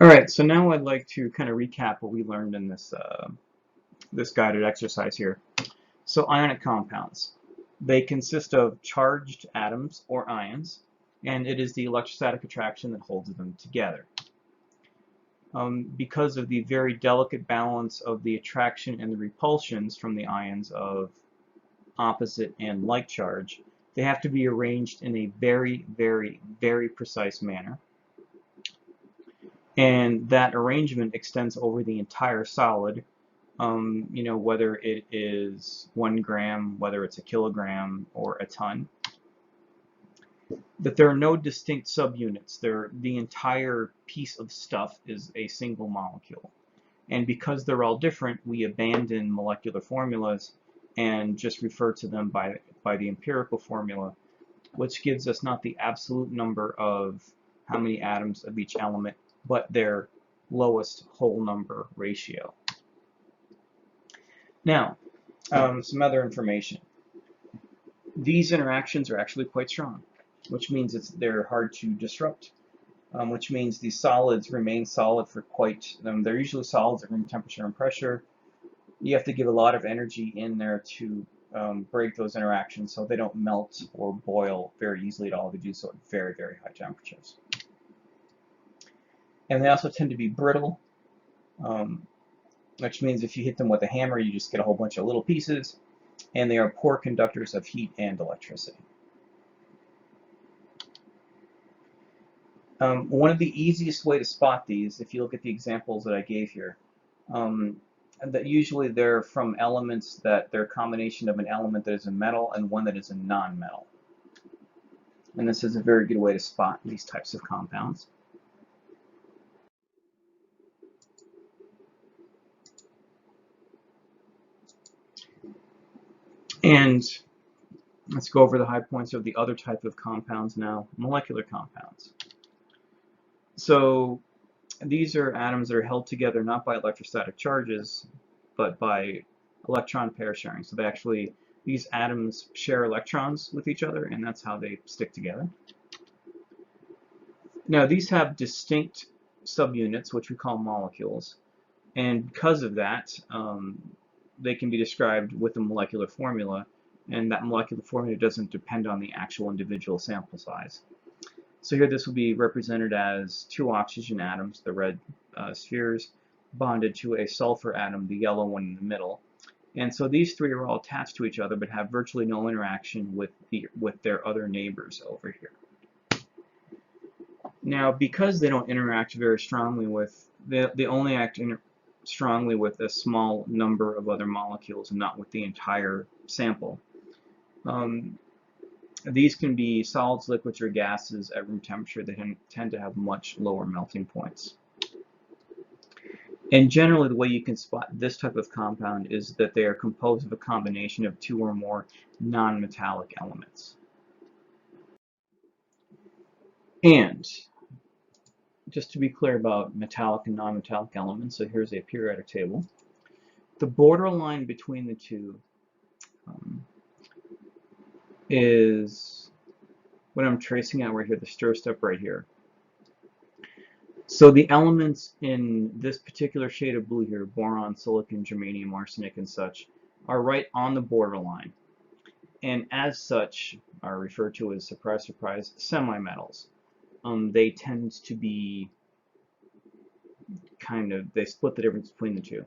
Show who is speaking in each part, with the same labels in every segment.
Speaker 1: Alright, so now I'd like to kind of recap what we learned in this guided exercise here. So ionic compounds. They consist of charged atoms or ions, and it is the electrostatic attraction that holds them together. Because of the very delicate balance of the attraction and the repulsions from the ions of opposite and like charge, they have to be arranged in a very, very, very precise manner. And that arrangement extends over the entire solid, whether it is 1 gram, whether it's a kilogram, or a ton. But there are no distinct subunits. The entire piece of stuff is a single molecule. And because they're all different, we abandon molecular formulas and just refer to them by the empirical formula, which gives us not the absolute number of how many atoms of each element, but their lowest whole number ratio. Now, some other information. These interactions are actually quite strong, which means they're hard to disrupt, which means these solids remain solid for they're usually solids at room temperature and pressure. You have to give a lot of energy in there to break those interactions so they don't melt or boil very easily at all. They do so at very, very high temperatures. And they also tend to be brittle, which means if you hit them with a hammer, you just get a whole bunch of little pieces, and they are poor conductors of heat and electricity. One of the easiest way to spot these, if you look at the examples that I gave here, that usually they're from elements that they're a combination of an element that is a metal and one that is a non-metal. And this is a very good way to spot these types of compounds. And let's go over the high points of the other type of compounds now, molecular compounds. So these are atoms that are held together not by electrostatic charges, but by electron pair sharing. So these atoms share electrons with each other, and that's how they stick together. Now these have distinct subunits, which we call molecules, and because of that, they can be described with a molecular formula, and that molecular formula doesn't depend on the actual individual sample size. So here this will be represented as 2 oxygen atoms, the red spheres, bonded to a sulfur atom, the yellow one in the middle. And so these 3 are all attached to each other but have virtually no interaction with their other neighbors over here. Now, because they don't interact very strongly they only act strongly with a small number of other molecules and not with the entire sample. These can be solids, liquids, or gases at room temperature. They tend to have much lower melting points. And generally, the way you can spot this type of compound is that they are composed of a combination of 2 or more non-metallic elements. And just to be clear about metallic and non-metallic elements, so here's a periodic table. The borderline between the two is what I'm tracing out right here, the stir step right here. So the elements in this particular shade of blue here, boron, silicon, germanium, arsenic, and such, are right on the borderline. And as such, are referred to as, surprise, surprise, semi-metals. They tend to be they split the difference between the two.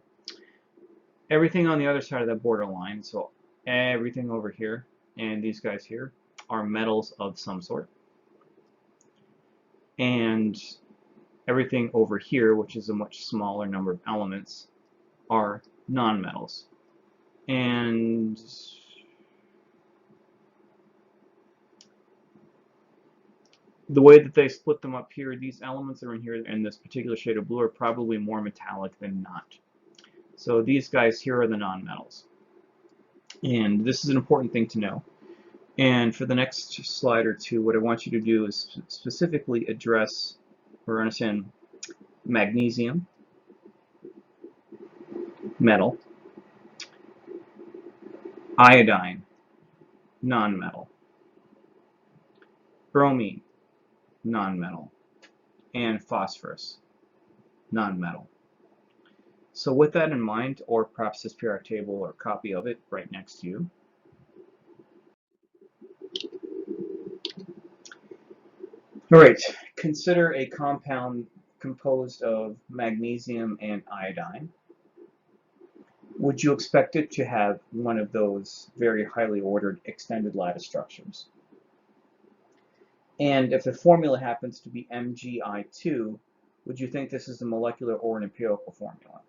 Speaker 1: Everything on the other side of that borderline, so everything over here and these guys here, are metals of some sort. And everything over here, which is a much smaller number of elements, are nonmetals. And the way that they split them up here, these elements that are in here in this particular shade of blue are probably more metallic than not. So these guys here are the nonmetals. And this is an important thing to know. And for the next slide or two, what I want you to do is specifically address or understand magnesium, metal, iodine, nonmetal, bromine, nonmetal, and phosphorus. nonmetal. So with that in mind, or perhaps this periodic table or a copy of it right next to you, all right, consider a compound composed of magnesium and iodine. Would you expect it to have one of those very highly ordered extended lattice structures? And if the formula happens to be MgI2, would you think this is a molecular or an empirical formula?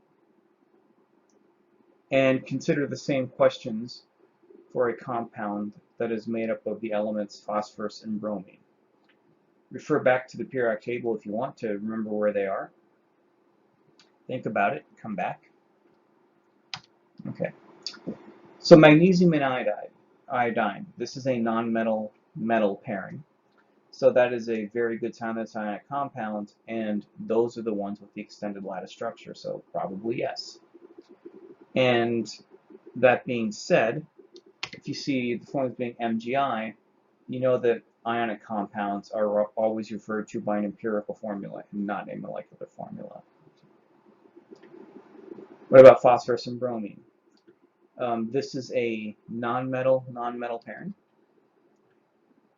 Speaker 1: And consider the same questions for a compound that is made up of the elements phosphorus and bromine. Refer back to the periodic table if you want to remember where they are. Think about it, come back. Okay, so magnesium and iodine. This is a non-metal metal pairing. So that is a very good ionic compound, and those are the ones with the extended lattice structure, so probably yes. And that being said, if you see the forms being MgI, you know that ionic compounds are always referred to by an empirical formula and not a molecular formula. What about phosphorus and bromine? This is a non-metal pairing.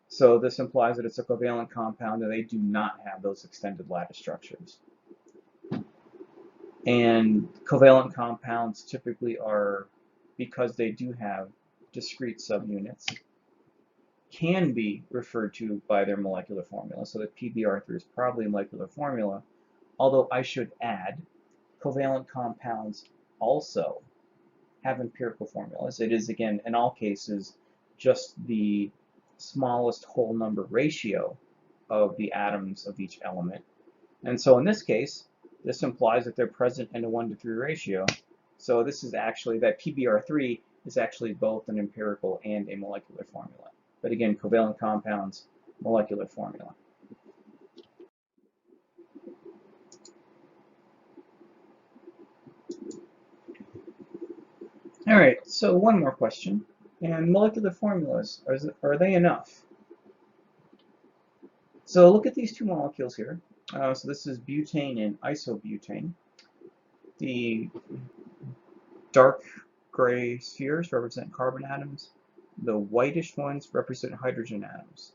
Speaker 1: So this implies that it's a covalent compound and they do not have those extended lattice structures. And covalent compounds typically are, because they do have discrete subunits, can be referred to by their molecular formula. So that PBr3 is probably a molecular formula, although I should add, covalent compounds also have empirical formulas. It is, again, in all cases, just the smallest whole number ratio of the atoms of each element. And so in this case, this implies that they're present in a 1:3 ratio. So this is actually, that PBr3 is actually both an empirical and a molecular formula. But again, covalent compounds, molecular formula. All right, so one more question. And molecular formulas, are they enough? So look at these two molecules here. So this is butane and isobutane. The dark gray spheres represent carbon atoms. The whitish ones represent hydrogen atoms.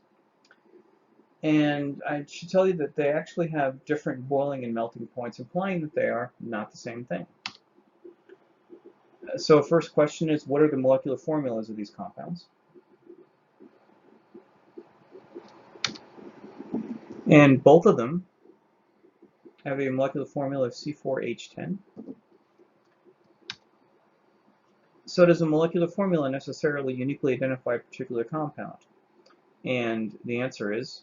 Speaker 1: And I should tell you that they actually have different boiling and melting points, implying that they are not the same thing. So first question is, what are the molecular formulas of these compounds? And both of them have a molecular formula of C4H10. So does a molecular formula necessarily uniquely identify a particular compound? And the answer is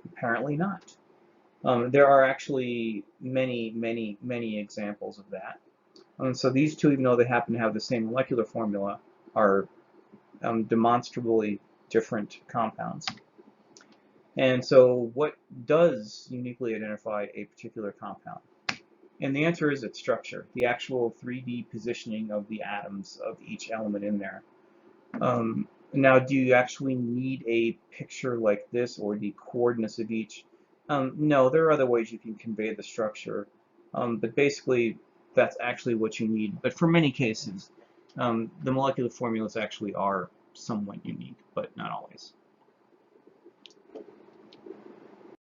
Speaker 1: apparently not. There are actually many examples of that. So these two, even though they happen to have the same molecular formula, are demonstrably different compounds. And so what does uniquely identify a particular compound? And the answer is its structure, the actual 3D positioning of the atoms of each element in there. Now, do you actually need a picture like this or the coordinates of each? No, there are other ways you can convey the structure, but basically that's actually what you need. But for many cases, the molecular formulas actually are somewhat unique, but not always.